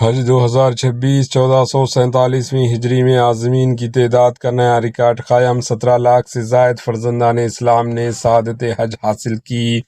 حج 2026 1447ویں ہجری میں عازمین کی تعداد کا نیا ریکارڈ قائم 17 لاکھ سے زائد فرزندان اسلام نے سعادت حج حاصل کی۔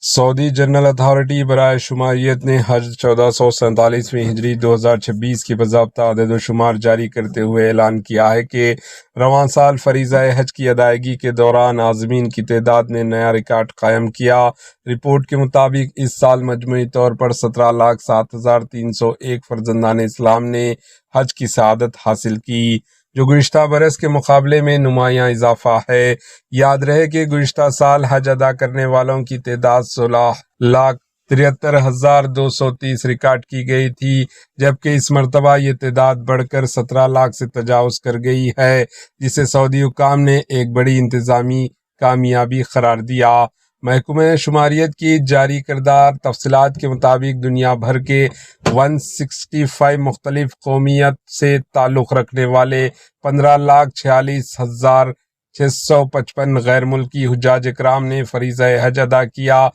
سعودی جنرل اتھارٹی برائے شماریت نے حج 1447ویں ہجری 2026 کی باضابطہ عدد و شمار جاری کرتے ہوئے اعلان کیا ہے کہ رواں سال فریضہ حج کی ادائیگی کے دوران عازمین کی تعداد نے نیا ریکارڈ قائم کیا۔ رپورٹ کے مطابق اس سال مجموعی طور پر 17,07,301 فرزندان اسلام نے حج کی سعادت حاصل کی، جو گزشتہ برس کے مقابلے میں نمایاں اضافہ ہے۔ یاد رہے کہ گزشتہ سال حج ادا کرنے والوں کی تعداد 16,73,230 ریکارڈ کی گئی تھی، جبکہ اس مرتبہ یہ تعداد بڑھ کر 17 لاکھ سے تجاوز کر گئی ہے، جسے سعودی حکام نے ایک بڑی انتظامی کامیابی قرار دیا۔ محکمہ شماریت کی جاری کردہ تفصیلات کے مطابق دنیا بھر کے 165 مختلف قومیت سے تعلق رکھنے والے 15,46,655 غیر ملکی حجاج اکرام نے فریضہ حج ادا کیا۔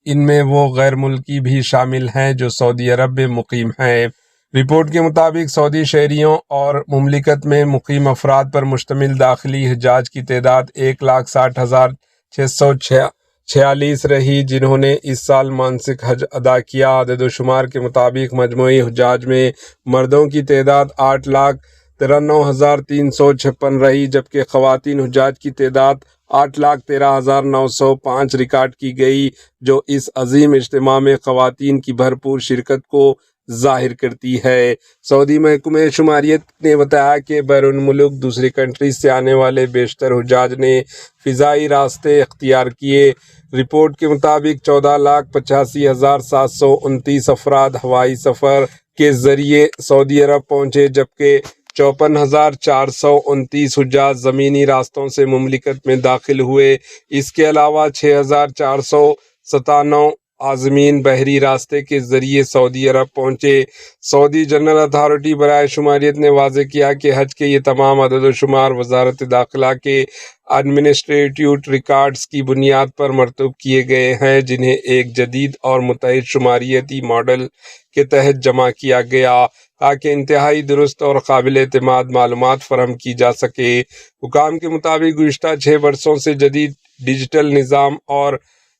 ان میں وہ غیر ملکی بھی شامل ہیں جو سعودی عرب میں مقیم ہیں۔ رپورٹ کے مطابق سعودی شہریوں اور مملکت میں مقیم افراد پر مشتمل داخلی حجاج کی تعداد 1,60,646 رہی، جنہوں نے اس سال مانسک حج ادا کیا۔ عدد و شمار کے مطابق مجموعی حجاج میں مردوں کی تعداد 8,93,356 رہی، جبکہ خواتین حجاج کی تعداد 8,13,905 ریکارڈ کی گئی، جو اس عظیم اجتماع میں خواتین کی بھرپور شرکت کو ظاہر کرتی ہے۔ سعودی محکمہ شماریت نے بتایا کہ بیرون ملک دوسری کنٹریز سے آنے والے بیشتر حجاج نے فضائی راستے اختیار کیے۔ رپورٹ کے مطابق 14,85,729 افراد ہوائی سفر کے ذریعے سعودی عرب پہنچے، جبکہ 54,429 حجاج زمینی راستوں سے مملکت میں داخل ہوئے۔ اس کے علاوہ 6,497 عازمین بحری راستے کے ذریعے سعودی عرب پہنچے۔ سعودی جنرل اتھارٹی برائے شماریت نے واضح کیا کہ حج کے یہ تمام عدد و شمار وزارت داخلہ کے ایڈمنسٹریٹو ریکارڈز کی بنیاد پر مرتب کیے گئے ہیں، جنہیں ایک جدید اور متحد شماریتی ماڈل کے تحت جمع کیا گیا تاکہ انتہائی درست اور قابل اعتماد معلومات فراہم کی جا سکے۔ حکام کے مطابق گزشتہ 6 برسوں سے جدید ڈیجیٹل نظام اور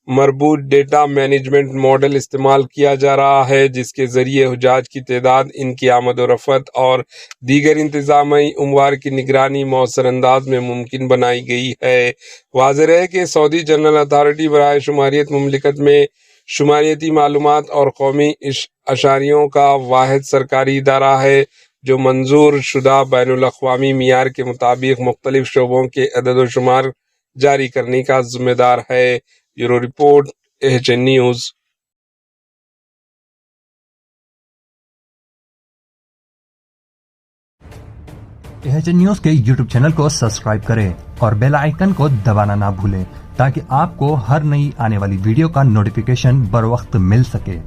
مربوط ڈیٹا مینجمنٹ ماڈل استعمال کیا جا رہا ہے، جس کے ذریعے حجاج کی تعداد، ان کی آمد و رفت اور دیگر انتظامی امور کی نگرانی مؤثر انداز میں ممکن بنائی گئی ہے۔ واضح رہے کہ سعودی جنرل اتھارٹی برائے شماریت مملکت میں شماریتی معلومات اور قومی اشاریوں کا واحد سرکاری ادارہ ہے، جو منظور شدہ بین الاقوامی معیار کے مطابق مختلف شعبوں کے عدد و شمار جاری کرنے کا ذمہ دار ہے۔ Bureau report, AHN news. AHN news کے یوٹیوب چینل کو سبسکرائب کریں اور بیل آئیکن کو دبانا نہ بھولیں تاکہ آپ کو ہر نئی آنے والی ویڈیو کا نوٹیفیکیشن بر وقت مل سکے۔